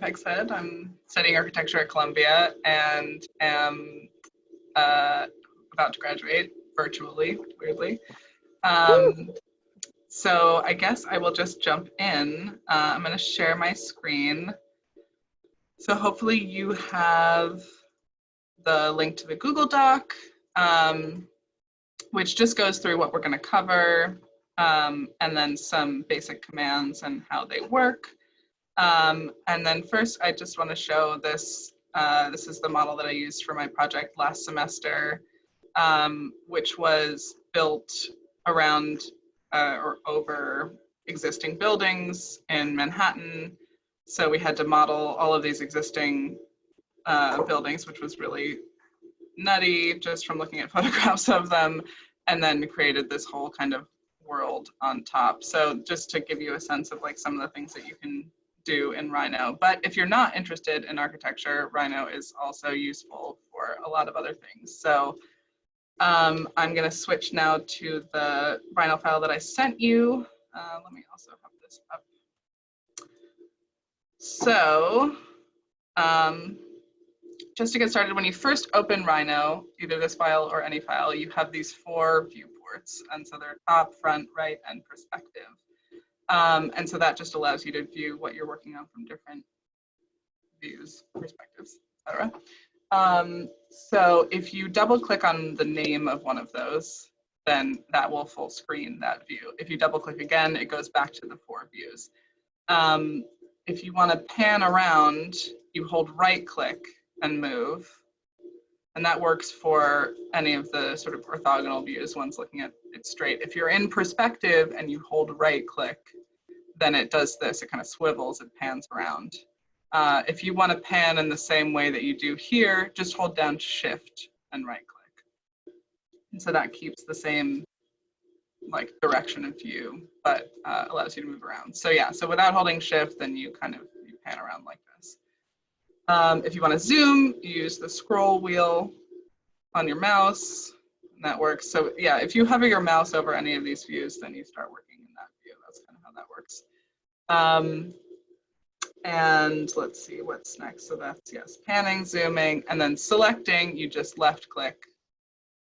Peg said, I'm studying architecture at Columbia and am about to graduate virtually, weirdly. So I guess I will just jump in. I'm going to share my screen. So hopefully you have the link to the Google Doc, which just goes through what we're going to cover, and then some basic commands and how they work. And then first, I just want to show this. This is the model that I used for my project last semester, which was built around or over existing buildings in Manhattan. So we had to model all of these existing buildings, which was really nutty just from looking at photographs of them, and then created this whole kind of world on top. So just to give you a sense of like some of the things that you can do in Rhino. But if you're not interested in architecture, Rhino is also useful for a lot of other things. So I'm going to switch now to the Rhino file that I sent you. Let me also have this up. So just to get started, when you first open Rhino, either this file or any file, you have these 4 viewports. And so they're top, front, right, and perspective. And so that just allows you to view what you're working on from different views, perspectives, etc. So if you double click on the name of one of those, then that will full screen that view. If you double click again, it goes back to the 4 views. If you want to pan around, you hold right click and move. And that works for any of the sort of orthogonal views, ones looking at it straight. If you're in perspective and you hold right click, then it does this, it kind of swivels, it pans around. If you want to pan in the same way that you do here, just hold down shift and right click. And so that keeps the same like direction of view, but allows you to move around. So yeah, so without holding shift, then you kind of pan around like this. If you want to zoom, you use the scroll wheel on your mouse, and that works. So yeah, if you hover your mouse over any of these views, then you start working in that view. That's kind of how that works. And let's see what's next. So that's, yes, panning, zooming, and then selecting, you just left click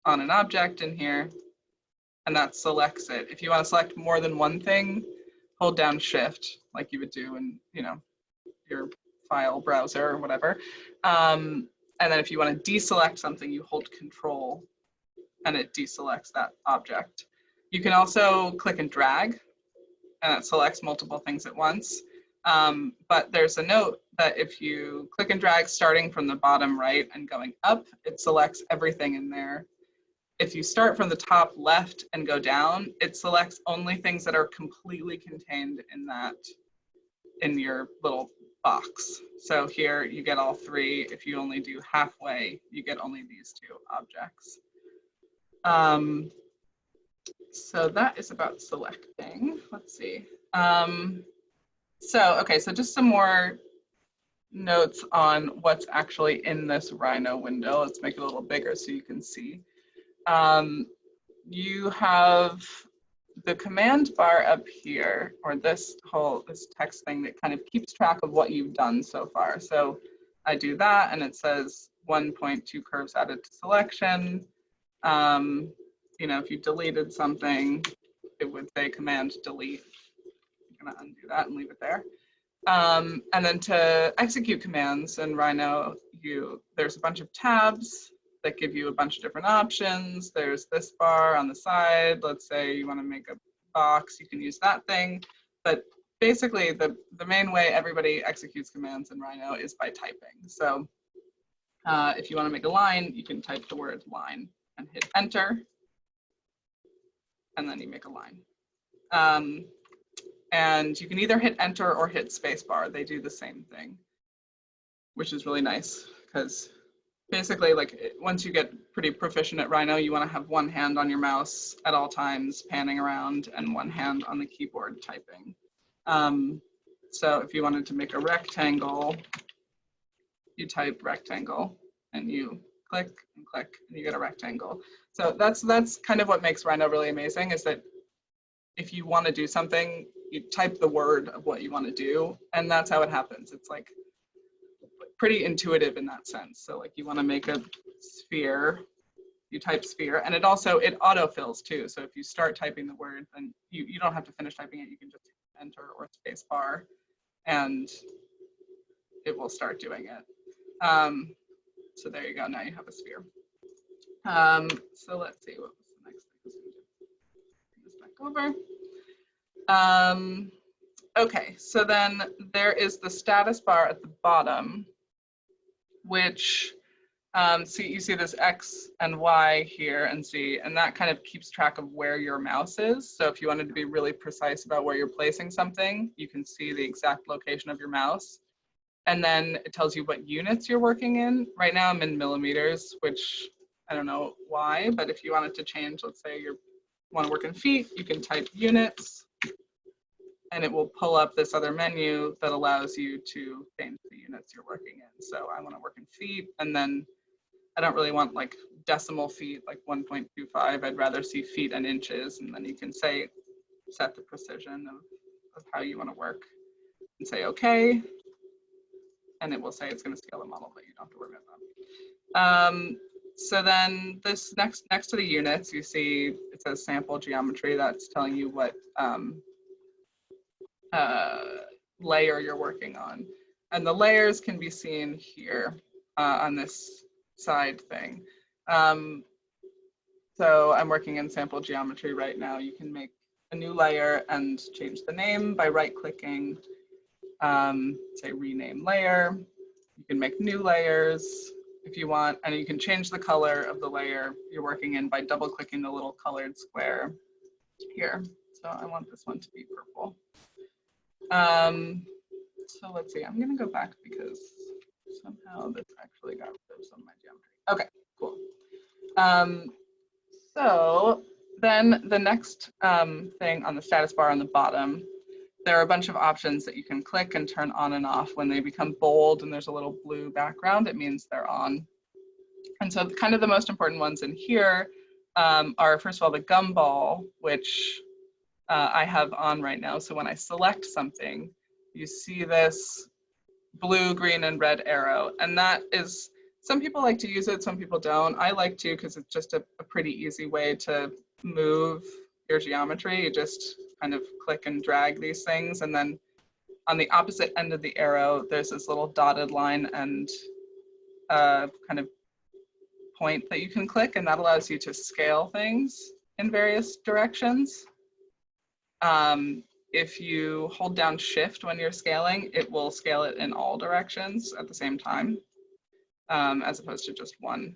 on an object in here, and that selects it. If you want to select more than one thing, hold down shift like you would do in, you know, your file browser or whatever. And then if you want to deselect something, you hold control and it deselects that object. You can also click and drag and it selects multiple things at once. But there's a note that if you click and drag starting from the bottom right and going up, it selects everything in there. If you start from the top left and go down, it selects only things that are completely contained in that, in your little box. So here you get all 3. If you only do halfway, you get only these 2 objects. So that is about selecting. Let's see. Okay, so just some more notes on what's actually in this Rhino window. Let's make it a little bigger so you can see. You have the command bar up here, or this text thing that kind of keeps track of what you've done so far. So I do that and it says 1.2 curves added to selection. You know, if you deleted something, it would say command delete. I'm gonna undo that and leave it there. And then to execute commands in Rhino, there's a bunch of tabs that give you a bunch of different options. There's this bar on the side. Let's say you want to make a box, you can use that thing. But basically, the main way everybody executes commands in Rhino is by typing. So if you want to make a line, you can type the word line and hit enter, and then you make a line. And you can either hit enter or hit spacebar. They do the same thing, which is really nice because basically, like, once you get pretty proficient at Rhino, you want to have one hand on your mouse at all times, panning around, and one hand on the keyboard typing. So if you wanted to make a rectangle, you type rectangle, and you click and click, and you get a rectangle. So that's kind of what makes Rhino really amazing, is that if you want to do something, you type the word of what you want to do, and that's how it happens. It's like pretty intuitive in that sense. So like you want to make a sphere, you type sphere, and it autofills too. So if you start typing the word, then you don't have to finish typing it. You can just enter or space bar, and it will start doing it. So there you go. Now you have a sphere. So let's see, what was the next thing I was going to do? Bring this back over. Okay, so then there is the status bar at the bottom, which, so you see this X and Y here and Z, and that kind of keeps track of where your mouse is. So if you wanted to be really precise about where you're placing something, you can see the exact location of your mouse. And then it tells you what units you're working in. Right now I'm in millimeters, which I don't know why, but if you wanted to change, let's say you want to work in feet, you can type units, and it will pull up this other menu that allows you to change the units you're working in. So I want to work in feet, and then I don't really want like decimal feet, like 1.25. I'd rather see feet and inches, and then you can say, set the precision of how you want to work, and say okay, and it will say it's going to scale the model, but you don't have to worry about that. So then this next to the units, you see it says sample geometry. That's telling you what layer you're working on. And the layers can be seen here on this side thing. So I'm working in sample geometry right now. You can make a new layer and change the name by right-clicking, say rename layer. You can make new layers if you want, and you can change the color of the layer you're working in by double-clicking the little colored square here. So I want this one to be purple. So let's see, I'm gonna go back because somehow this actually got rid of some of my geometry. Okay, cool. So then the next thing on the status bar on the bottom, there are a bunch of options that you can click and turn on and off. When they become bold and there's a little blue background, it means they're on. And so kind of the most important ones in here are, first of all, the gumball, which I have on right now. So when I select something, you see this blue, green, and red arrow. And that is, some people like to use it, some people don't. I like to because it's just a pretty easy way to move your geometry. You just kind of click and drag these things. And then on the opposite end of the arrow, there's this little dotted line and kind of point that you can click, and that allows you to scale things in various directions. If you hold down Shift when you're scaling, it will scale it in all directions at the same time, as opposed to just one.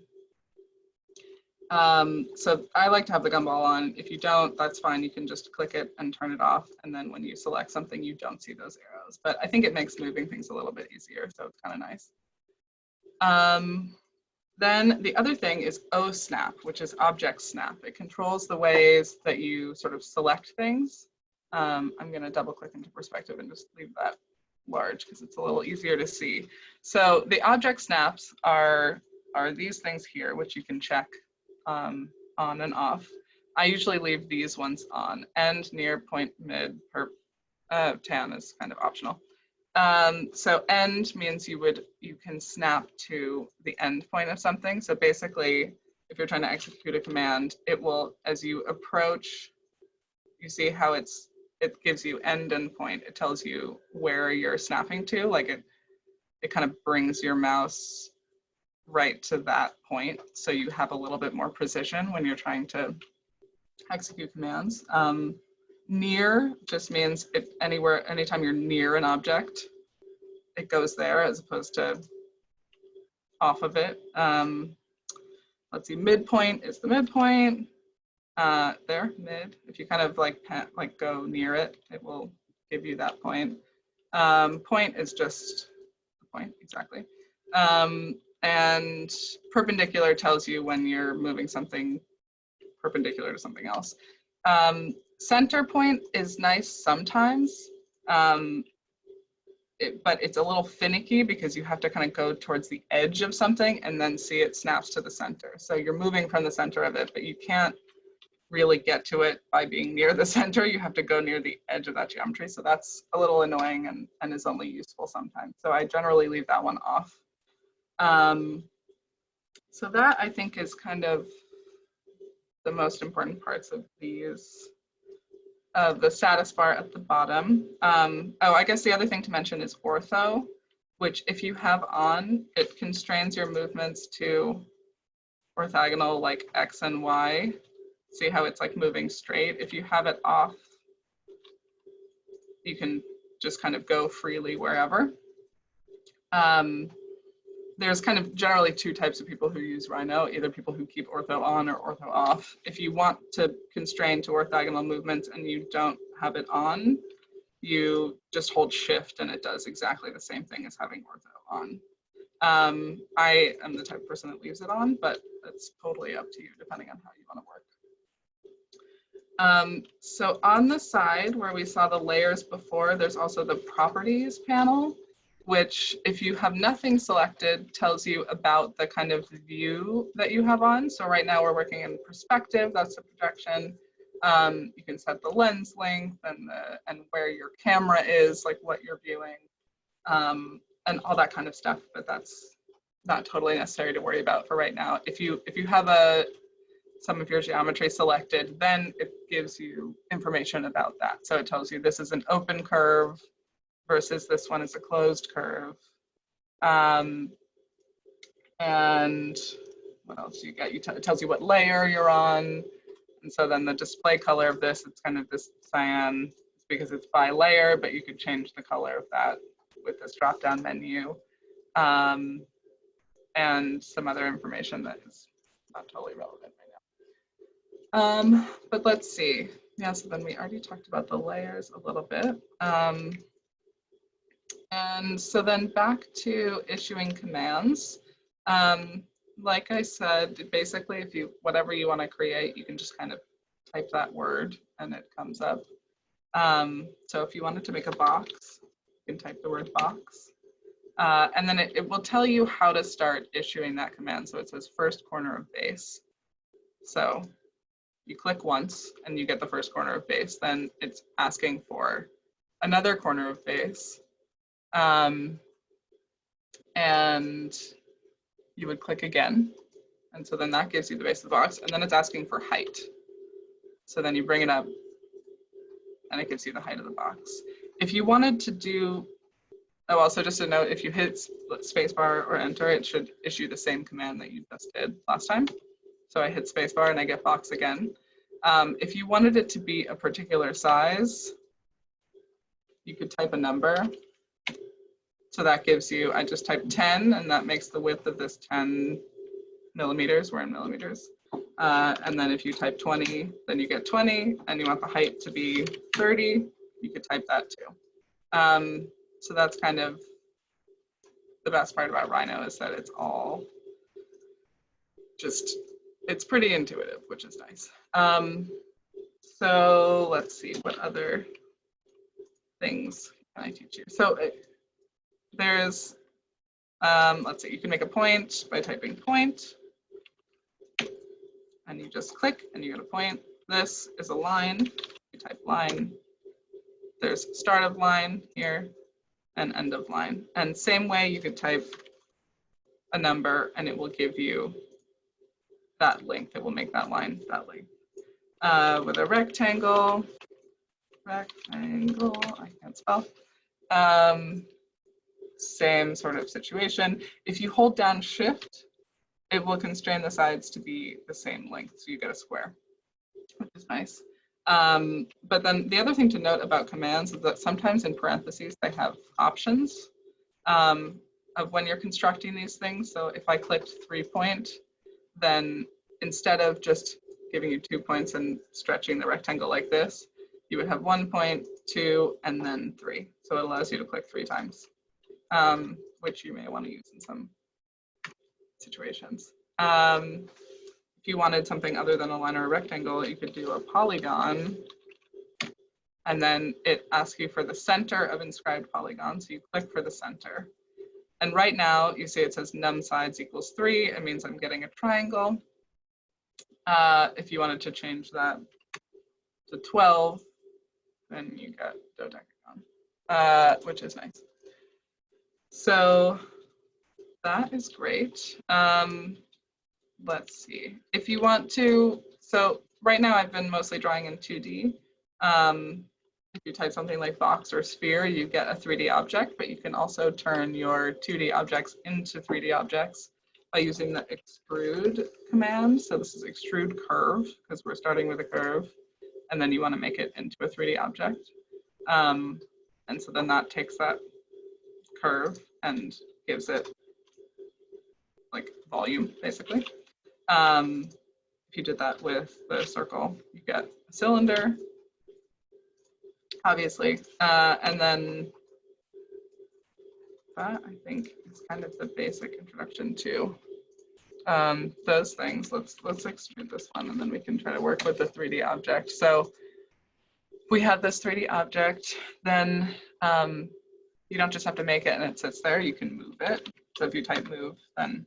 So I like to have the gumball on. If you don't, that's fine. You can just click it and turn it off. And then when you select something, you don't see those arrows. But I think it makes moving things a little bit easier, so it's kind of nice. Then the other thing is O-snap, which is object snap. It controls the ways that you sort of select things. I'm going to double click into perspective and just leave that large because it's a little easier to see. So the object snaps are these things here, which you can check on and off. I usually leave these ones on. End, near, point, mid, perp, tan is kind of optional. So end means you can snap to the end point of something. So basically, if you're trying to execute a command, it will, as you approach, you see how it gives you end and point. It tells you where you're snapping to, like it kind of brings your mouse right to that point. So you have a little bit more precision when you're trying to execute commands. Near just means anytime you're near an object, it goes there as opposed to off of it. Let's see, midpoint is the midpoint. There, mid. If you kind of like go near it, it will give you that point. Point is just the point, exactly. And perpendicular tells you when you're moving something perpendicular to something else. Center point is nice sometimes, but it's a little finicky because you have to kind of go towards the edge of something and then see it snaps to the center. So you're moving from the center of it, but you can't really get to it by being near the center. You have to go near the edge of that geometry. So that's a little annoying and is only useful sometimes. So I generally leave that one off So that I think is kind of the most important parts of these. The status bar at the bottom. Oh, I guess the other thing to mention is ortho, which if you have on, it constrains your movements to orthogonal like X and Y. See how it's like moving straight? If you have it off, you can just kind of go freely wherever. There's kind of generally two types of people who use Rhino, either people who keep ortho on or ortho off. If you want to constrain to orthogonal movements and you don't have it on, you just hold shift and it does exactly the same thing as having ortho on. I am the type of person that leaves it on, but it's totally up to you depending on how you want to work. So on the side where we saw the layers before, there's also the properties panel, which if you have nothing selected tells you about the kind of view that you have on. So right now we're working in perspective, that's the projection. You can set the lens length and where your camera is, like what you're viewing, and all that kind of stuff, but that's not totally necessary to worry about for right now. If you have some of your geometry selected, then it gives you information about that. So it tells you this is an open curve versus this one is a closed curve. And what else do you get? It tells you what layer you're on. And so then the display color of this, it's kind of this cyan because it's by layer, but you could change the color of that with this drop-down menu. And some other information that is not totally relevant right now. But let's see. Yeah, so then we already talked about the layers a little bit. And so then back to issuing commands. Like I said, basically, if you whatever you want to create, you can just kind of type that word and it comes up. So if you wanted to make a box, you can type the word box. And then it will tell you how to start issuing that command. So it says first corner of base. So you click once and you get the first corner of base. Then it's asking for another corner of base. And you would click again. And so then that gives you the base of the box. And then it's asking for height. So then you bring it up and it gives you the height of the box. If you wanted to do, oh, also just a note, if you hit spacebar or enter, it should issue the same command that you just did last time. So I hit spacebar and I get box again. If you wanted it to be a particular size, you could type a number. So that gives you, I just typed 10 and that makes the width of this 10 millimeters, we're in millimeters. And then if you type 20, then you get 20, and you want the height to be 30, you could type that too. So that's kind of the best part about Rhino, is that it's all just, it's pretty intuitive, which is nice. So let's see, what other things can I teach you? So there's, let's see, you can make a point by typing point. And you just click and you get a point. This is a line. You type line. There's start of line here and end of line. And same way you could type a number and it will give you that length. It will make that line that length. With a rectangle, I can't spell. Same sort of situation. If you hold down shift, it will constrain the sides to be the same length, so you get a square, which is nice. But then the other thing to note about commands is that sometimes in parentheses they have options of when you're constructing these things. So if I clicked 3-point, then instead of just giving you 2 points and stretching the rectangle like this, you would have 1 point, 2, and then 3. So it allows you to click 3 times, which you may want to use in some situations. If you wanted something other than a line or a rectangle, you could do a polygon, and then it asks you for the center of inscribed polygon. So you click for the center. And right now you see it says num sides equals 3. It means I'm getting a triangle. If you wanted to change that to 12, then you get dodecagon, which is nice. So that is great. Let's see. If you want to, so right now I've been mostly drawing in 2D. If you type something like box or sphere, you get a 3D object, but you can also turn your 2D objects into 3D objects by using the extrude command. So this is extrude curve, because we're starting with a curve, and then you want to make it into a 3D object. And so then that takes that curve and gives it like volume, basically. If you did that with the circle, you get a cylinder, obviously. And then that, I think, is kind of the basic introduction to those things. Let's extrude this one, and then we can try to work with the 3D object. So we have this 3D object, then you don't just have to make it and it sits there, you can move it. So if you type move, then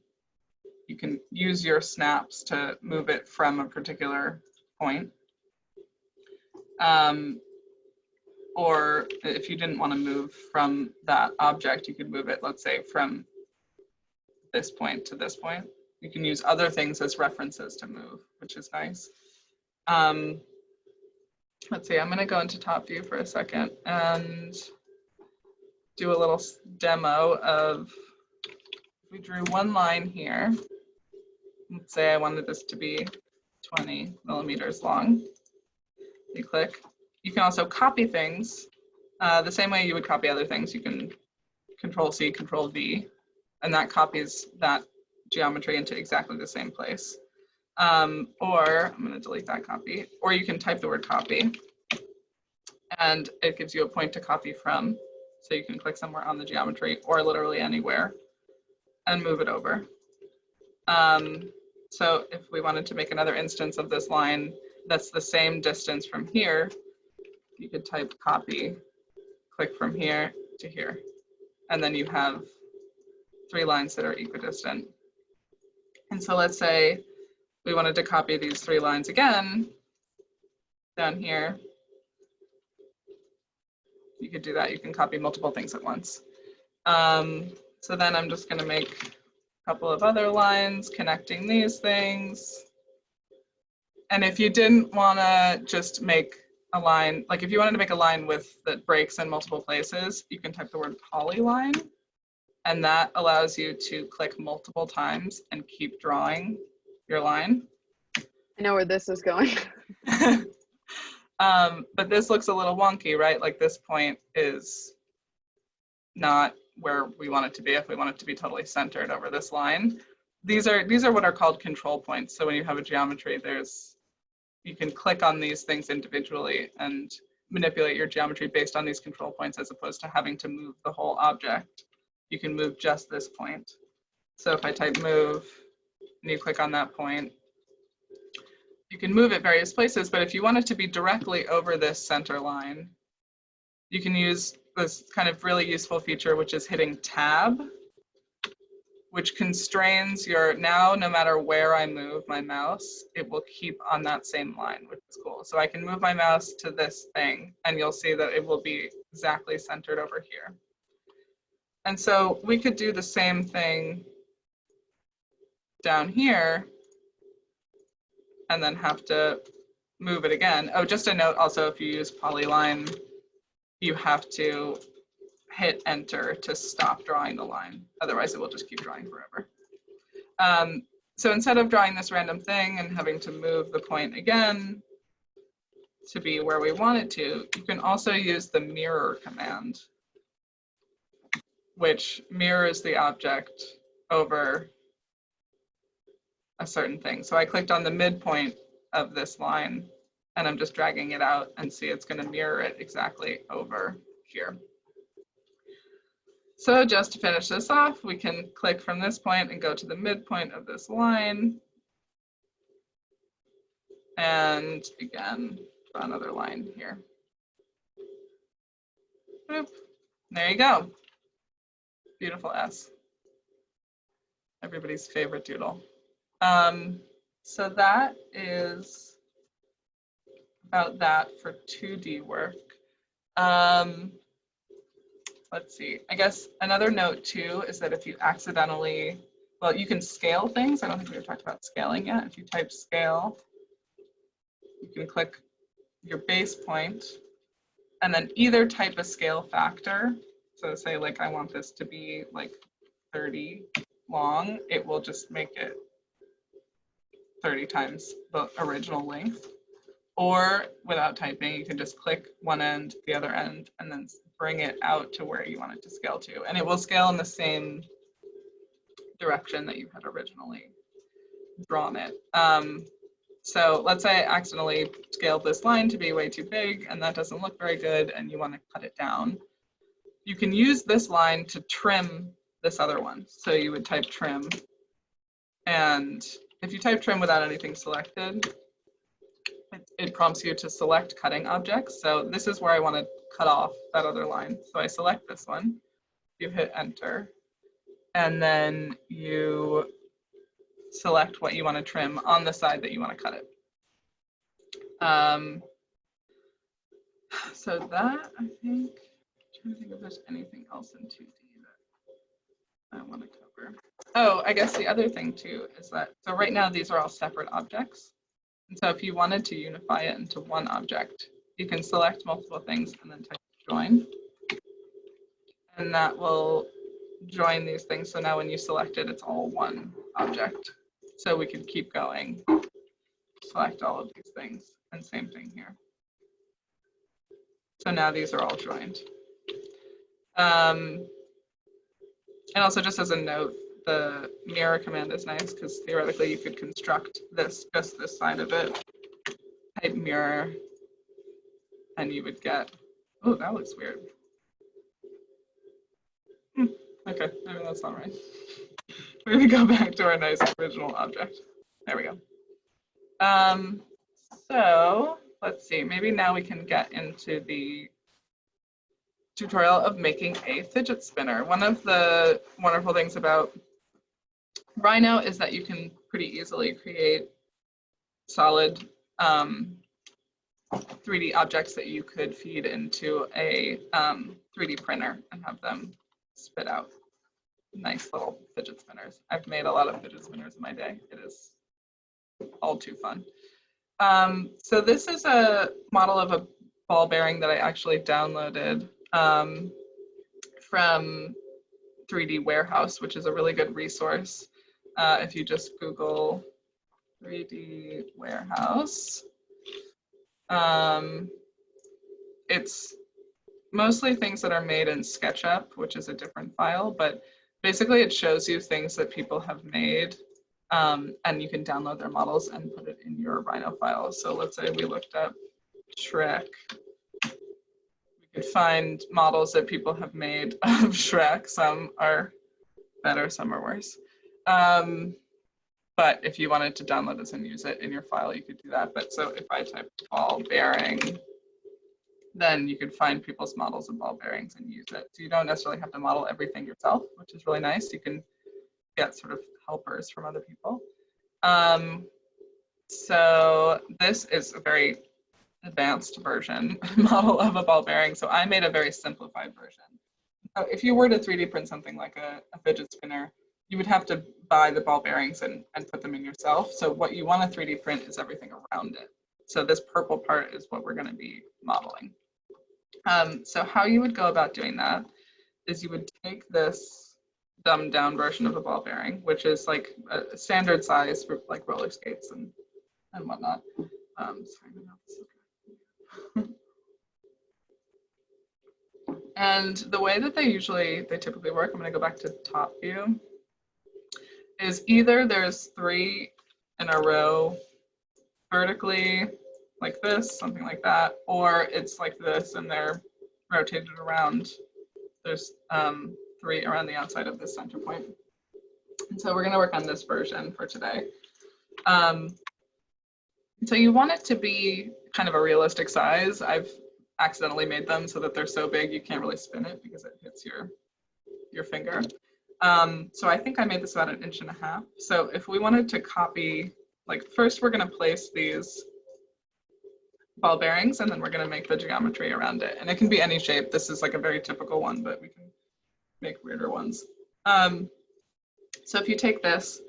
you can use your snaps to move it from a particular point. Or if you didn't want to move from that object, you could move it, let's say, from this point to this point. You can use other things as references to move, which is nice. Let's see, I'm going to go into top view for a second and do a little demo of, we drew one line here. Let's say I wanted this to be 20 millimeters long. You click. You can also copy things the same way you would copy other things. You can Control-C, Control-V, and that copies that geometry into exactly the same place. Or I'm going to delete that copy. Or you can type the word copy, and it gives you a point to copy from. So you can click somewhere on the geometry or literally anywhere and move it over. So if we wanted to make another instance of this line that's the same distance from here, you could type copy, click from here to here, and then you have 3 lines that are equidistant. And so let's say we wanted to copy these 3 lines again down here. You could do that. You can copy multiple things at once. So then I'm just going to make a couple of other lines connecting these things. And if you didn't want to just make a line, like if you wanted to make a line with that breaks in multiple places, you can type the word polyline, and that allows you to click multiple times and keep drawing your line. I know where this is going. But this looks a little wonky, right? Like this point is not where we want it to be if we want it to be totally centered over this line. These are what are called control points. So when you have a geometry, you can click on these things individually and manipulate your geometry based on these control points, as opposed to having to move the whole object. You can move just this point. So if I type move and you click on that point, you can move it various places, but if you want it to be directly over this center line, you can use this kind of really useful feature, which is hitting tab, which constrains your, now no matter where I move my mouse, it will keep on that same line, which is cool. So I can move my mouse to this thing and you'll see that it will be exactly centered over here. And so we could do the same thing down here and then have to move it again. Oh, just a note also, if you use polyline, you have to hit enter to stop drawing the line. Otherwise it will just keep drawing forever. So instead of drawing this random thing and having to move the point again to be where we want it to, you can also use the mirror command, which mirrors the object over a certain thing. So I clicked on the midpoint of this line and I'm just dragging it out, and see it's going to mirror it exactly over here. So just to finish this off, we can click from this point and go to the midpoint of this line. And again, draw another line here. Boop. There you go. Beautiful S. Everybody's favorite doodle. So that is about that for 2D work. let's see, I guess another note too is that if you accidentally, well, you can scale things. I don't think we've talked about scaling yet. If you type scale, you can click your base point and then either type a scale factor. So say like, I want this to be like 30 long, it will just make it 30 times the original length. Or without typing, you can just click one end, the other end, and then bring it out to where you want it to scale to. And it will scale in the same direction that you had originally drawn it. So let's say I accidentally scaled this line to be way too big and that doesn't look very good and you want to cut it down. You can use this line to trim this other one. So you would type trim, and if you type trim without anything selected, it prompts you to select cutting objects. So this is where I want to cut off that other line. So I select this one, you hit enter, and then you select what you want to trim on the side that you want to cut it. So that, I think, I'm trying to think if there's anything else in 2D that I want to cover. Oh, I guess the other thing too is that, so right now these are all separate objects. And so if you wanted to unify it into one object, you can select multiple things and then type join. And that will join these things. So now when you select it, it's all one object. So we can keep going, select all of these things, and same thing here. So now these are all joined. And also just as a note, the mirror command is nice because theoretically you could construct this, just this side of it, type mirror, and you would get, oh, that looks weird. Okay, maybe that's not right. We're gonna go back to our nice original object. There we go. So let's see, maybe now we can get into the tutorial of making a fidget spinner. One of the wonderful things about Rhino is that you can pretty easily create solid 3D objects that you could feed into a 3D printer and have them spit out nice little fidget spinners. I've made a lot of fidget spinners in my day. It is all too fun. So this is a model of a ball bearing that I actually downloaded from 3D Warehouse, which is a really good resource. If you just Google 3D Warehouse, it's mostly things that are made in SketchUp, which is a different file, but basically it shows you things that people have made, and you can download their models and put it in your Rhino file. So let's say we looked up Shrek. We could find models that people have made of Shrek. Some are better, some are worse. But if you wanted to download this and use it in your file, you could do that. But so if I type ball bearing, then you could find people's models of ball bearings and use it. So you don't necessarily have to model everything yourself, which is really nice. You can get sort of helpers from other people. So this is a very advanced version model of a ball bearing. So I made a very simplified version. So if you were to 3D print something like a fidget spinner, you would have to buy the ball bearings and put them in yourself. So what you want to 3D print is everything around it. So this purple part is what we're going to be modeling. So how you would go about doing that is you would take this dumbed down version of a ball bearing, which is like a standard size for like roller skates and whatnot. And the way that they typically work, I'm going to go back to top view, is either there's 3 in a row vertically like this, something like that, or it's like this and they're rotated around. There's 3 around the outside of this center point. And so we're going to work on this version for today. So you want it to be kind of a realistic size. I've accidentally made them so that they're so big you can't really spin it because it hits your finger. So I think I made this about 1.5 inches. So if we wanted to copy, like first we're going to place these ball bearings, and then we're going to make the geometry around it. And it can be any shape. This is like a very typical one, but we can make weirder ones. So if you take this,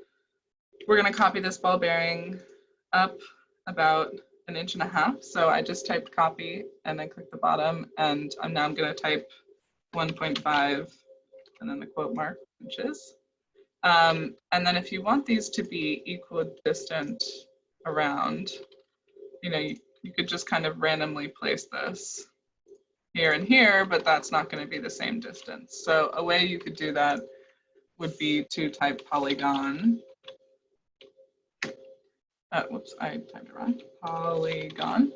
we're going to copy this ball bearing up about 1.5 inches. So I just typed copy and then click the bottom, and I'm going to type 1.5 and then the quote mark inches. And then if you want these to be equidistant around, you know, you could just kind of randomly place this here and here, but that's not going to be the same distance. So a way you could do that would be to type polygon. Whoops, I typed it wrong. Polygon.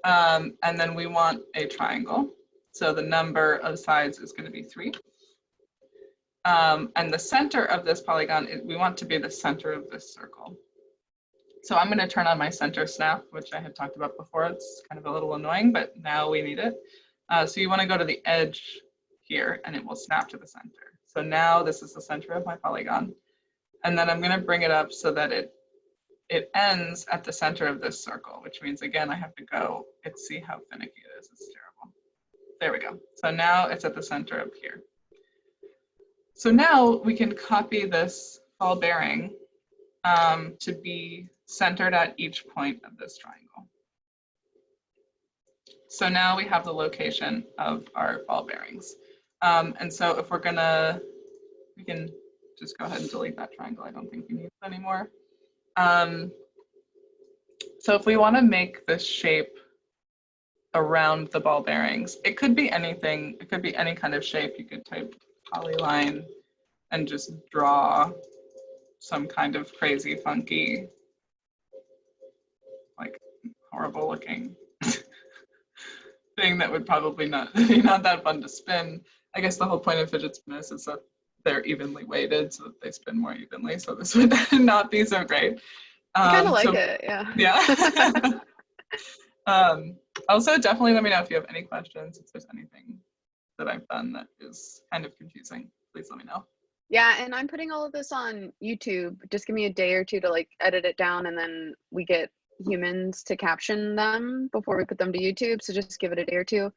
And then we want a triangle. So the number of sides is going to be 3. And the center of this polygon, we want to be the center of this circle. So I'm going to turn on my center snap, which I had talked about before. It's kind of a little annoying, but now we need it. So you want to go to the edge here, and it will snap to the center. So now this is the center of my polygon. And then I'm going to bring it up so that it ends at the center of this circle, which means, again, I have to go and see how finicky it is. It's terrible. There we go. So now it's at the center up here. So now we can copy this ball bearing to be centered at each point of this triangle. So now we have the location of our ball bearings. And so if we're gonna, we can just go ahead and delete that triangle. I don't think we need it anymore. So if we want to make this shape around the ball bearings, it could be anything. It could be any kind of shape. You could type polyline and just draw some kind of crazy, funky, like horrible looking thing that would probably not be not that fun to spin. I guess the whole point of fidget spinners is that they're evenly weighted so that they spin more evenly. So this would not be so great. I kind of like it, yeah. Yeah. Also, definitely let me know if you have any questions, if there's anything that I've done that is kind of confusing, please let me know. Yeah, and I'm putting all of this on YouTube. Just give me a day or two to like edit it down, and then we get humans to caption them before we put them to YouTube. So just give it a day or two.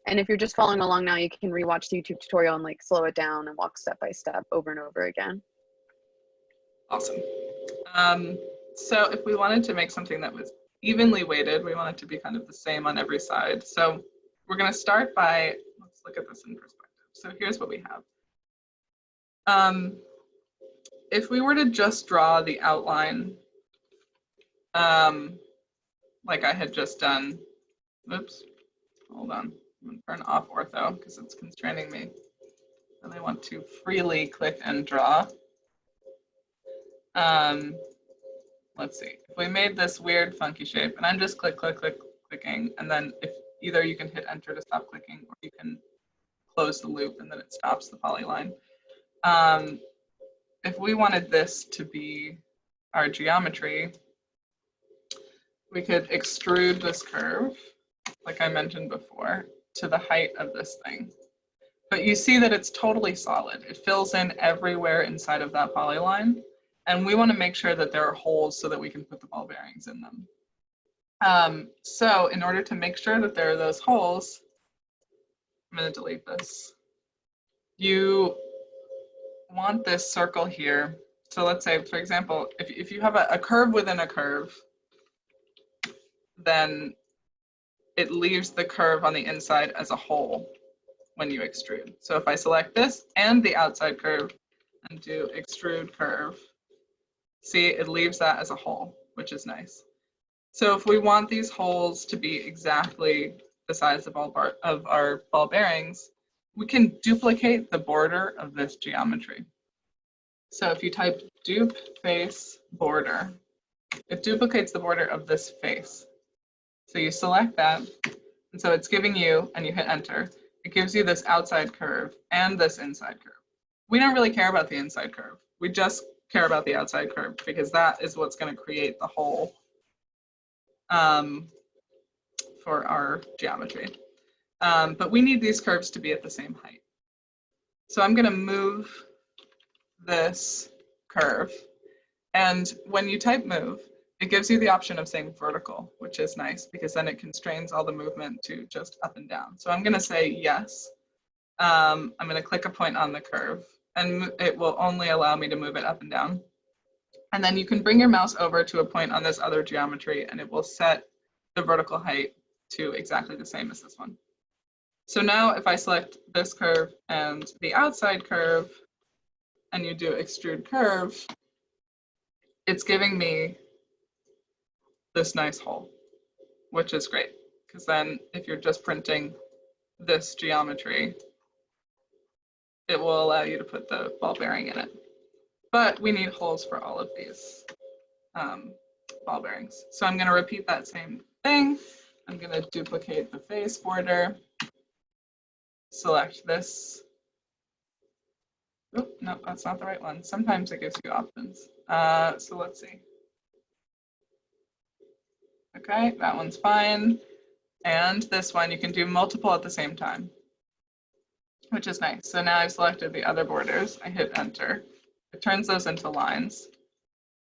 And if you're just following along now, you can rewatch the YouTube tutorial and like slow it down and walk step by step over and over again. Awesome. So if we wanted to make something that was evenly weighted, we want it to be kind of the same on every side. So we're going to start by, let's look at this in perspective. So here's what we have. If we were to just draw the outline, like I had just done, oops, hold on, I'm going to turn off ortho because it's constraining me. And I want to freely click and draw. Let's see, if we made this weird funky shape, and I'm just clicking, and then if either you can hit enter to stop clicking, or you can close the loop and then it stops the polyline. If we wanted this to be our geometry, we could extrude this curve, like I mentioned before, to the height of this thing. But you see that it's totally solid. It fills in everywhere inside of that polyline. And we want to make sure that there are holes so that we can put the ball bearings in them. So in order to make sure that there are those holes, I'm going to delete this. You want this circle here. So let's say, for example, if you have a curve within a curve, then it leaves the curve on the inside as a hole when you extrude. So if I select this and the outside curve and do extrude curve, see, it leaves that as a hole, which is nice. So if we want these holes to be exactly the size of our ball bearings, we can duplicate the border of this geometry. So if you type dupe face border, it duplicates the border of this face. So you select that, and so it's giving you, and you hit enter, it gives you this outside curve and this inside curve. We don't really care about the inside curve. We just care about the outside curve because that is what's going to create the hole for our geometry. But we need these curves to be at the same height. So I'm going to move this curve. And when you type move, It gives you the option of saying vertical, which is nice because then it constrains all the movement to just up and down. So I'm going to say yes. I'm going to click a point on the curve and it will only allow me to move it up and down. And then you can bring your mouse over to a point on this other geometry and it will set the vertical height to exactly the same as this one. So now if I select this curve and the outside curve and you do extrude curve, it's giving me this nice hole, which is great because then if you're just printing this geometry, it will allow you to put the ball bearing in it. But we need holes for all of these ball bearings. So I'm going to repeat that same thing. I'm going to duplicate the face border, select this. Oh, no, that's not the right one. Sometimes it gives you options. So let's see. Okay, that one's fine. And this one, you can do multiple at the same time, which is nice. So now I've selected the other borders. I hit enter. It turns those into lines.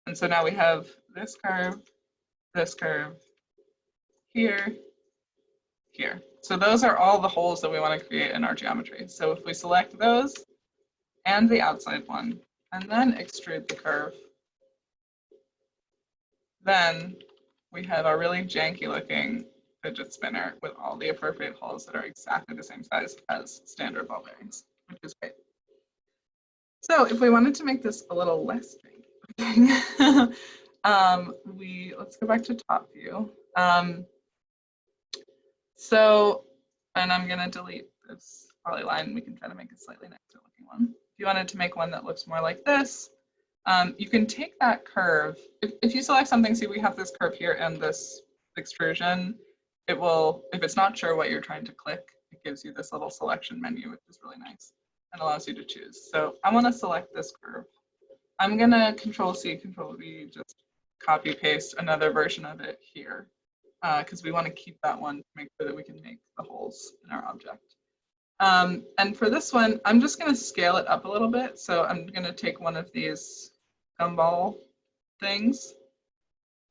And so now we have this curve, here, here. So those are all the holes that we want to create in our geometry. So if we select those and the outside one, and then extrude the curve, then we have a really janky looking fidget spinner with all the appropriate holes that are exactly the same size as standard ball bearings, which is great. So if we wanted to make this a little less janky, let's go back to top view. And I'm gonna delete this polyline. We can try to make a slightly nicer looking one. If you wanted to make one that looks more like this, you can take that curve. If you select something, see we have this curve here and this extrusion, it will, if it's not sure what you're trying to click, it gives you this little selection menu, which is really nice and allows you to choose. So I want to select this curve. I'm gonna Control-C, Control-V, just copy paste another version of it here because we want to keep that one to make sure that we can make the holes in our object. And for this one, I'm just going to scale it up a little bit. So I'm going to take one of these gumball things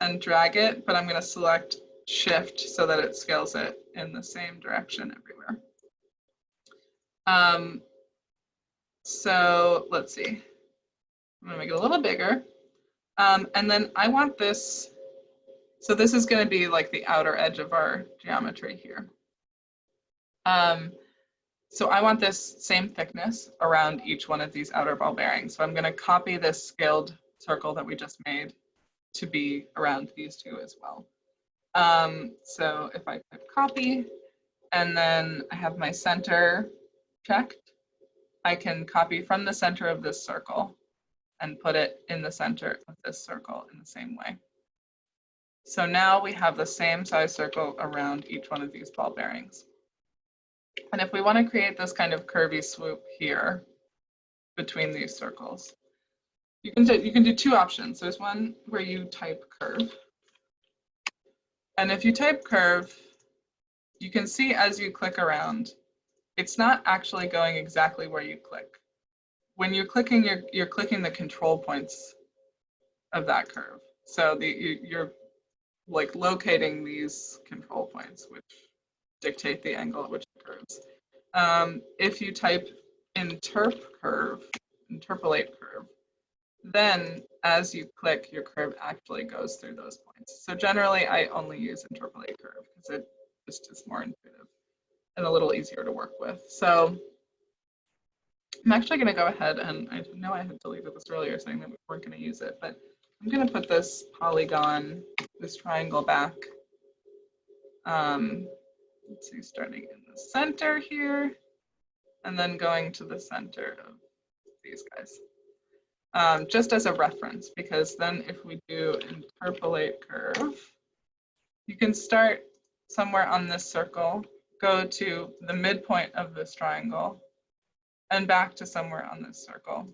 and drag it, but I'm going to select Shift so that it scales it in the same direction everywhere. So let's see. I'm going to make it a little bigger. And then I want this. So this is going to be like the outer edge of our geometry here. So I want this same thickness around each one of these outer ball bearings. So I'm going to copy this scaled circle that we just made to be around these two as well. So if I click copy and then I have my center checked, I can copy from the center of this circle and put it in the center of this circle in the same way. So now we have the same size circle around each one of these ball bearings. And if we want to create this kind of curvy swoop here between these circles, you can do two options. There's one where you type curve. And if you type curve, you can see as you click around, it's not actually going exactly where you click. When you're clicking, you're clicking the control points of that curve. So you're like locating these control points, which dictate the angle at which it curves. If you type interpolate curve, then as you click, your curve actually goes through those points. So generally, I only use interpolate curve because it just is more intuitive and a little easier to work with. So I'm actually going to go ahead and I know I had deleted this earlier saying that we weren't going to use it, but I'm going to put this polygon, this triangle back. Let's see, starting in the center here, and then going to the center of these guys. Just as a reference, because then if we do interpolate curve, you can start somewhere on this circle, go to the midpoint of this triangle, and back to somewhere on this circle,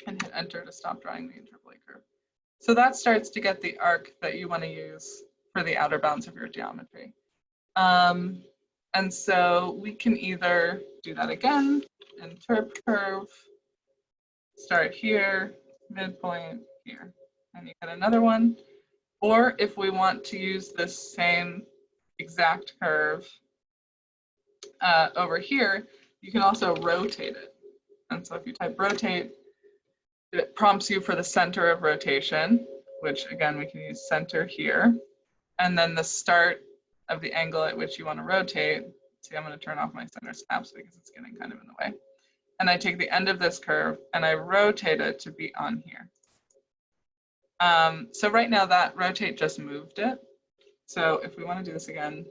and hit enter to stop drawing the interpolate curve. So that starts to get the arc that you want to use for the outer bounds of your geometry. And so we can either do that again, interp curve, start here, midpoint here, and you get another one. Or if we want to use this same exact curve over here, you can also rotate it. And so if you type rotate, it prompts you for the center of rotation, which again, we can use center here. And then the start of the angle at which you want to rotate. See, I'm going to turn off my center snaps because it's getting kind of in the way. And I take the end of this curve and I rotate it to be on here. So right now that rotate just moved it. So if we want to do this again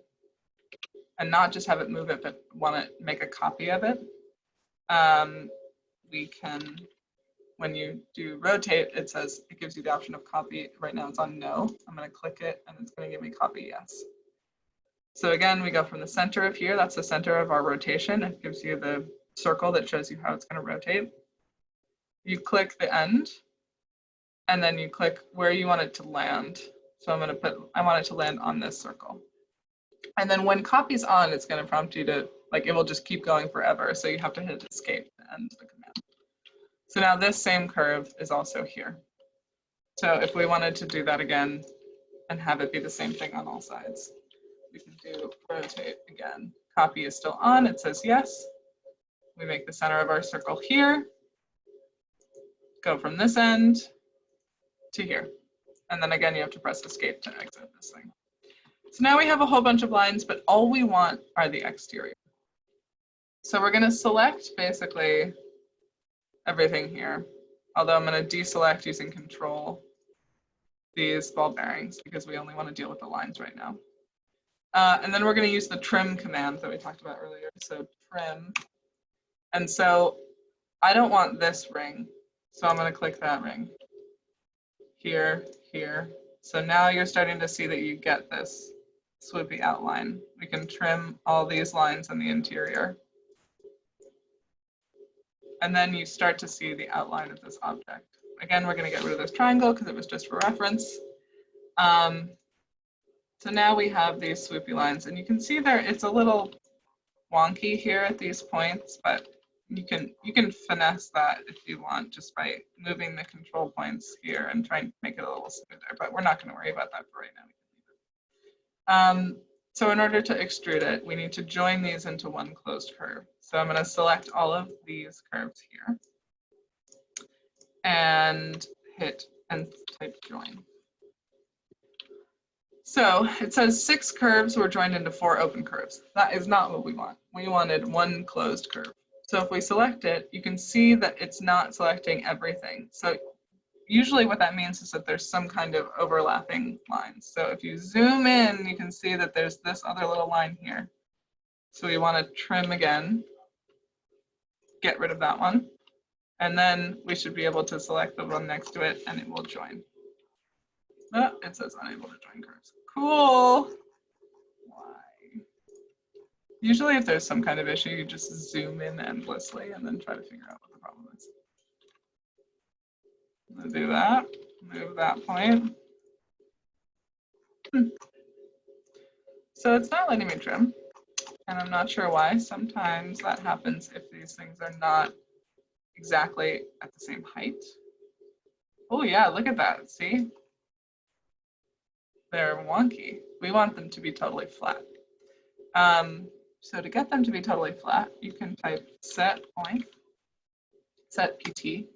and not just have it move it, but want to make a copy of it, we can, when you do rotate, it says, it gives you the option of copy. Right now it's on no. I'm going to click it and it's going to give me copy yes. So again, we go from the center of here. That's the center of our rotation. It gives you the circle that shows you how it's going to rotate. You click the end, and then you click where you want it to land. So I'm going to put, I want it to land on this circle. And then when copy's on, it's going to prompt you to, like, it will just keep going forever. So you have to hit escape to end the command. So now this same curve is also here. So if we wanted to do that again and have it be the same thing on all sides, we can do rotate again. Copy is still on, it says yes. We make the center of our circle here, go from this end to here. And then again, you have to press escape to exit this thing. So now we have a whole bunch of lines, but all we want are the exterior. So we're gonna select basically everything here, although I'm gonna deselect using control these ball bearings because we only wanna deal with the lines right now. And then we're gonna use the trim command that we talked about earlier. So trim, and so I don't want this ring, so I'm gonna click that ring. Here, here. So now you're starting to see that you get this swoopy outline. We can trim all these lines in the interior. And then you start to see the outline of this object. Again, we're gonna get rid of this triangle because it was just for reference. So now we have these swoopy lines, and you can see there it's a little wonky here at these points, but you can finesse that if you want just by moving the control points here and trying to make it a little smoother, but we're not going to worry about that for right now. So in order to extrude it, we need to join these into one closed curve. So I'm going to select all of these curves here and hit and type join. So it says 6 curves were joined into 4 open curves. That is not what we want. We wanted one closed curve. So if we select it, you can see that it's not selecting everything. So usually what that means is that there's some kind of overlapping lines. So if you zoom in, you can see that there's this other little line here. So we want to trim again, get rid of that one. And then we should be able to select the one next to it and it will join. Oh, it says unable to join curves. Cool. Why? Usually if there's some kind of issue, you just zoom in endlessly and then try to figure out what the problem is. I'm gonna do that, move that point. So it's not letting me trim, and I'm not sure why. Sometimes that happens if these things are not exactly at the same height. Oh yeah, look at that, see? They're wonky. We want them to be totally flat. So to get them to be totally flat, you can type set point, set PT,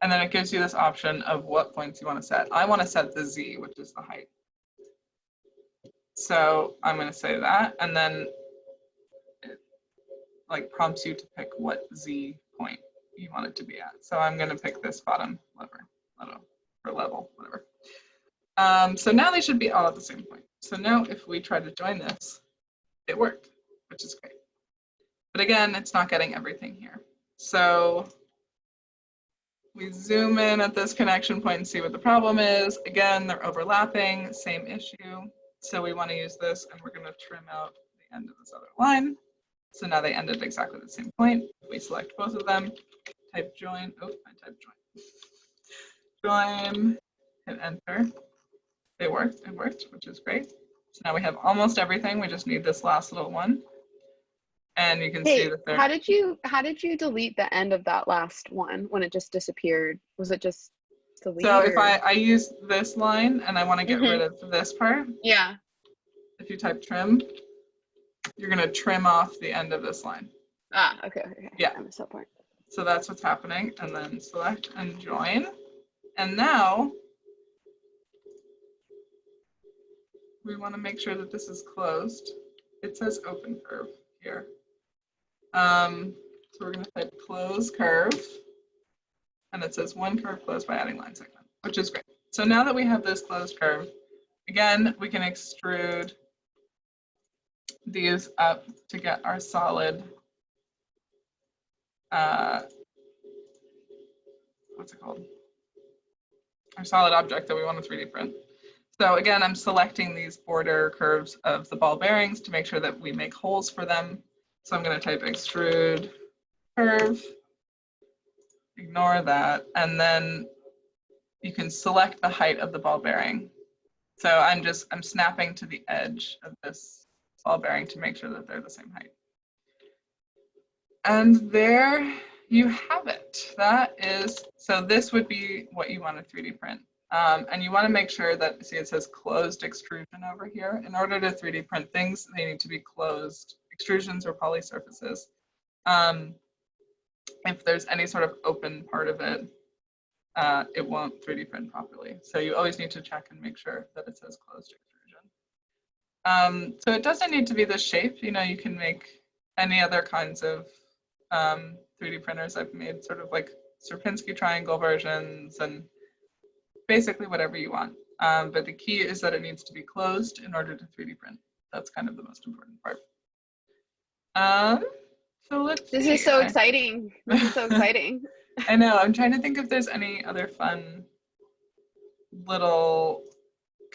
and then it gives you this option of what points you want to set. I want to set the Z, which is the height. So I'm going to say that, and then it like prompts you to pick what Z point you want it to be at. So I'm going to pick this bottom lever, or level, whatever. So now they should be all at the same point. So now if we try to join this, it worked, which is great. But again, it's not getting everything here. So we zoom in at this connection point and see what the problem is. Again, they're overlapping, same issue. So we want to use this and we're going to trim out the end of this other line. So now they ended exactly the same point. We select both of them, type join. Oh, I typed join. Join, hit enter. It worked, which is great. So now we have almost everything. We just need this last little one. And you can see that there. How did you delete the end of that last one when it just disappeared? Was it just delete So if or... I use this line and I want to get rid of this part, Yeah. if you type trim, you're going to trim off the end of this line. Ah, okay, okay. Yeah. I missed that part. So that's what's happening. And then select and join. And now we want to make sure that this is closed. It says open curve here. So we're going to type close curve. And it says one curve closed by adding line segment, which is great. So now that we have this closed curve, again, we can extrude these up to get our solid, what's it called? Our solid object that we want to 3D print. So again, I'm selecting these border curves of the ball bearings to make sure that we make holes for them. So I'm going to type extrude curve, ignore that, and then you can select the height of the ball bearing. So I'm snapping to the edge of this ball bearing to make sure that they're the same height. And there you have it. That is, so this would be what you want to 3D print. And you want to make sure that, see, it says closed extrusion over here. In order to 3D print things, they need to be closed extrusions or poly surfaces. If there's any sort of open part of it, it won't 3D print properly. So you always need to check and make sure that it says closed extrusion. So it doesn't need to be this shape. You know, you can make any other kinds of 3D printers. I've made sort of like Sierpinski triangle versions and basically whatever you want. But the key is that it needs to be closed in order to 3D print. That's kind of the most important part. So let's see. This is so exciting. This is so exciting. I know. I'm trying to think if there's any other fun little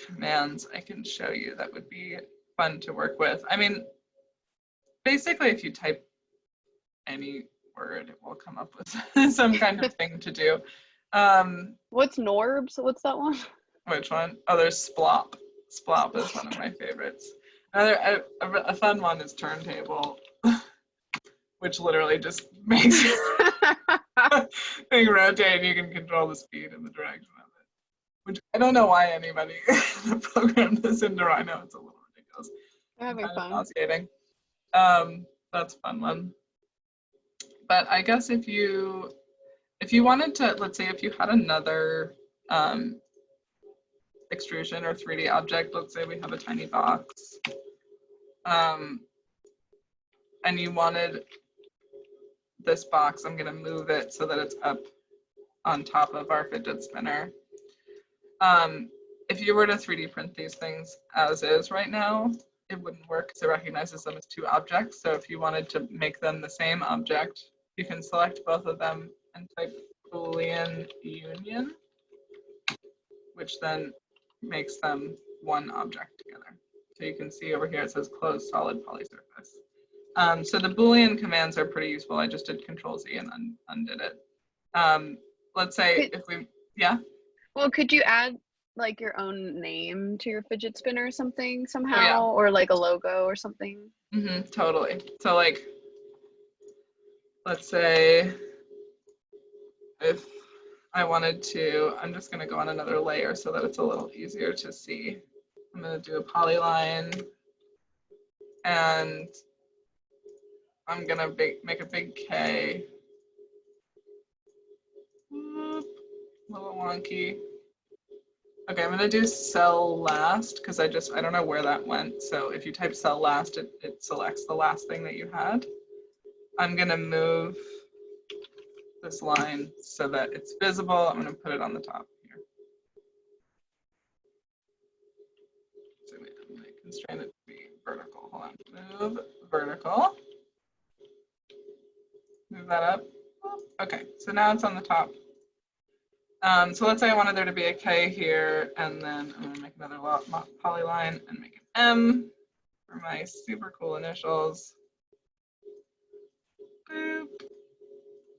commands I can show you that would be fun to work with. I mean, basically, if you type any word, it will come up with some kind of thing to do. What's Norbs? What's that one? Which one? Oh, there's Splop. Splop is one of my favorites. Another a fun one is turntable, which literally just makes thing rotate and you can control the speed and the direction of it. Which I don't know why anybody programmed this into Rhino. It's a little ridiculous. We're having Kind of fun. nauseating. That's a fun one. But I guess if you wanted to, let's say if you had another extrusion or 3D object, let's say we have a tiny box, and you wanted this box, I'm going to move it so that it's up on top of our fidget spinner. If you were to 3D print these things as is right now, it wouldn't work because it recognizes them as two objects. So if you wanted to make them the same object, you can select both of them and type Boolean union, which then makes them one object together. So you can see over here it says closed solid poly surface. So the Boolean commands are pretty useful. I just did Control Z and undid it. Let's say if we, yeah? Well, could you add like your own name to your fidget spinner or something somehow? Oh, yeah. Or like a logo or something? Mm-hmm, totally. So like, let's say if I wanted to, I'm just gonna go on another layer so that it's a little easier to see. I'm gonna do a polyline and I'm gonna make a big K. Whoop, a little wonky. Okay, I'm gonna do cell last because I don't know where that went. So if you type cell last, it selects the last thing that you had. I'm gonna move this line so that it's visible. I'm gonna put it on the top here. So I'm gonna constrain it to be vertical. Hold on, move vertical. Move that up. Okay, so now it's on the top. So let's say I wanted there to be a K here, and then I'm gonna make another polyline and make an M for my super cool initials. Boop.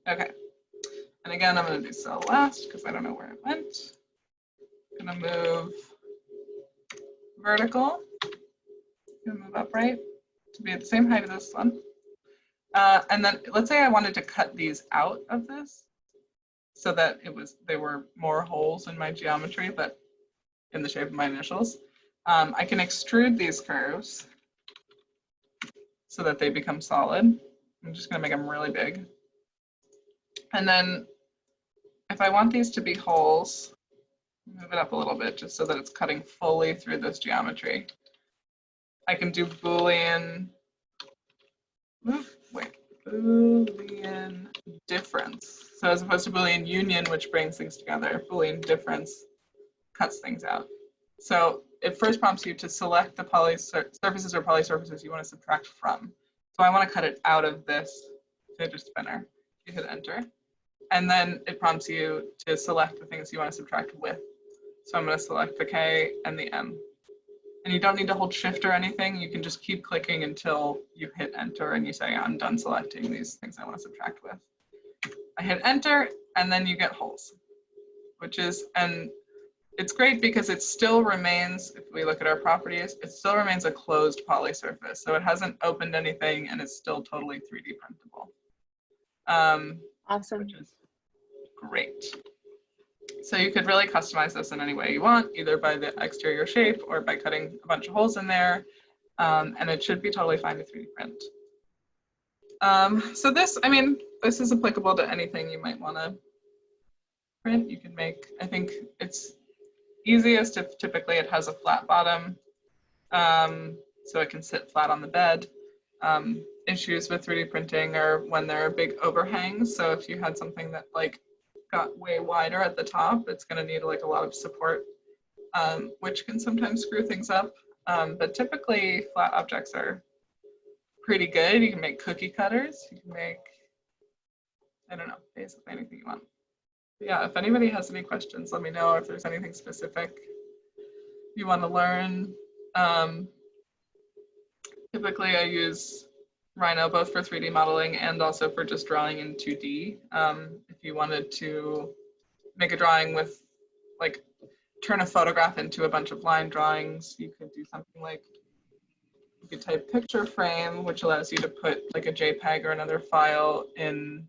Okay, and again, I'm gonna do cell last because I don't know where it went. I'm gonna move vertical, gonna move upright to be at the same height as this one. And then let's say I wanted to cut these out of this. so that they were more holes in my geometry, but in the shape of my initials. I can extrude these curves so that they become solid. I'm just gonna make them really big. And then if I want these to be holes, move it up a little bit just so that it's cutting fully through this geometry. I can do Boolean, Boolean difference. So as opposed to Boolean union, which brings things together, Boolean difference cuts things out. So it first prompts you to select the surfaces or polysurfaces you want to subtract from. So I want to cut it out of this fidget spinner. You hit enter. And then it prompts you to select the things you want to subtract with. So I'm going to select the K and the M. And you don't need to hold shift or anything. You can just keep clicking until you hit enter and you say, I'm done selecting these things I want to subtract with. I hit enter and then you get holes, and it's great because it still remains, if we look at our properties, it still remains a closed poly surface. So it hasn't opened anything and it's still totally 3D printable. Awesome. Which is great. So you could really customize this in any way you want, either by the exterior shape or by cutting a bunch of holes in there. And it should be totally fine to 3D print. So this is applicable to anything you might want to print. You can make, I think it's easiest if typically it has a flat bottom, so it can sit flat on the bed. Issues with 3D printing are when there are big overhangs. So if you had something that like got way wider at the top, it's going to need like a lot of support, which can sometimes screw things up. But typically flat objects are pretty good. You can make cookie cutters. You can make, I don't know, basically anything you want. But yeah, if anybody has any questions, let me know if there's anything specific you want to learn. Typically I use Rhino both for 3D modeling and also for just drawing in 2D. If you wanted to make a drawing with, like, turn a photograph into a bunch of line drawings, you could do something like, you could type picture frame, which allows you to put like a JPEG or another file in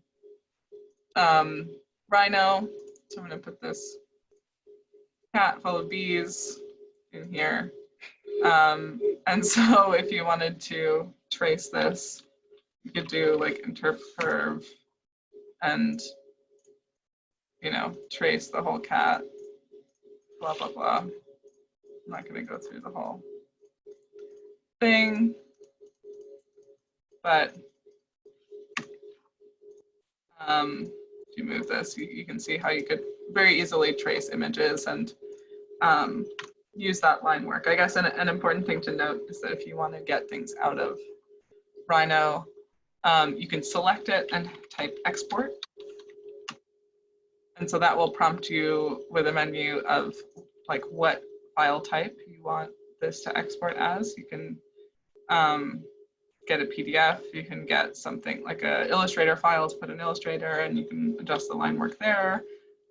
Rhino. So I'm going to put this cat full of bees in here. And so if you wanted to trace this, you could do like interp curve and, you know, trace the whole cat, blah, blah, blah. I'm not going to go through the whole thing, but if you move this, you can see how you could very easily trace images and use that line work. I guess an important thing to note is that if you want to get things out of Rhino, you can select it and type export. And so that will prompt you with a menu of like what file type you want this to export as. You can get a PDF, you can get something like a Illustrator file to put in Illustrator, and you can adjust the line work there.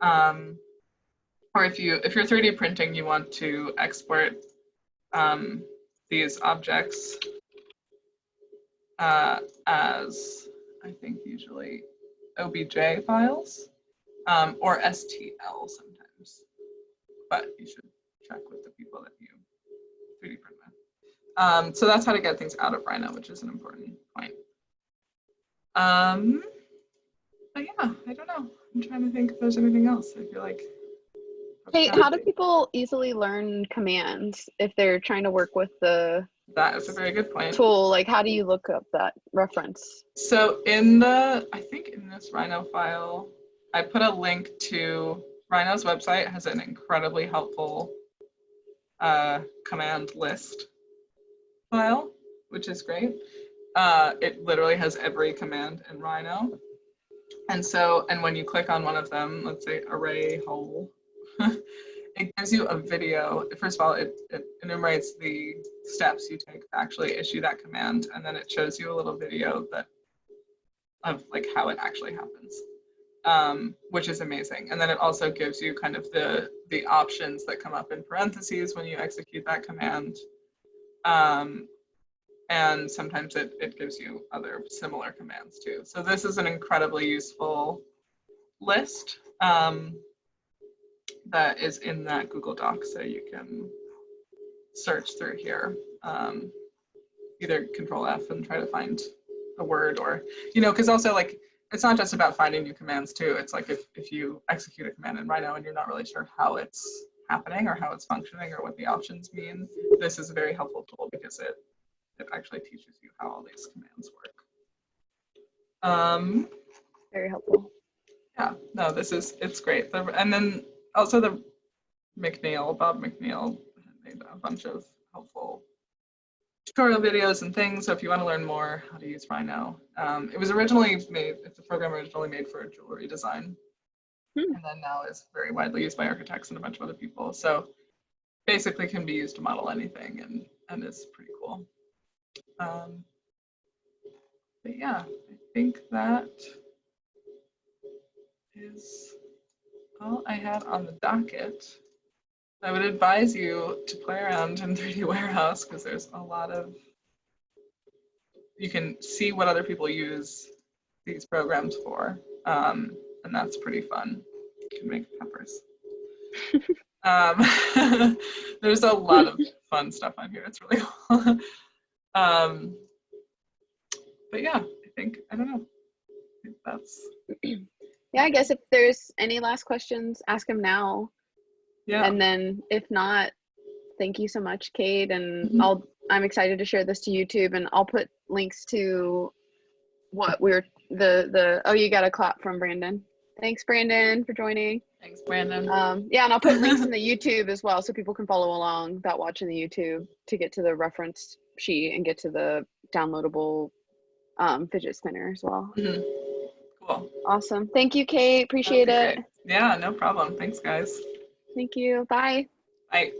Or if you're 3D printing, you want to export these objects as, I think usually OBJ files, or STL sometimes, but you should check with the people that you 3D print with. So that's how to get things out of Rhino, which is an important point. But yeah, I don't know. I'm trying to think if there's anything else. I feel like. Hey, how do people easily learn commands if they're trying to work with the That is a very good point. tool? Like, how do you look up that reference? So I think in this Rhino file, I put a link to Rhino's website. It has an incredibly helpful command list file, which is great. It literally has every command in Rhino. And when you click on one of them, let's say array hole, it gives you a video. First of all, it enumerates the steps you take to actually issue that command, and then it shows you a little video of like how it actually happens, which is amazing. And then it also gives you kind of the options that come up in parentheses when you execute that command. And sometimes it gives you other similar commands too. So this is an incredibly useful list. that is in that Google Doc, so you can search through here. Either Control F and try to find a word, or, you know, because also like, it's not just about finding new commands too. It's like if you execute a command in Rhino and you're not really sure how it's happening or how it's functioning or what the options mean, this is a very helpful tool because it actually teaches you how all these commands work. Very helpful. Yeah, no, it's great. And then also Bob McNeil made a bunch of helpful tutorial videos and things. So if you want to learn more how to use Rhino, it's a program originally made for jewelry design, and then now is very widely used by architects and a bunch of other people. So basically can be used to model anything, and is pretty cool. But yeah, I think that is all I had on the docket. I would advise you to play around in 3D Warehouse because there's a lot of, you can see what other people use these programs for, and that's pretty fun. You can make peppers. There's a lot of fun stuff on here. It's really cool. But yeah, I don't know. I think that's. Yeah, I guess if there's any last questions, ask them now. Yeah. And then if not, thank you so much, Kate. And I'm excited to share this to YouTube, and I'll put links to what you got a clap from Brandon. Thanks, Brandon, for joining. Thanks, Brandon. Yeah, and I'll put links in the YouTube as well, so people can follow along without watching the YouTube to get to the reference sheet and get to the downloadable fidget spinner as well. Cool. Awesome. Thank you, Kate. Appreciate it. Great. Yeah, no problem. Thanks, guys. Thank you. Bye. Bye.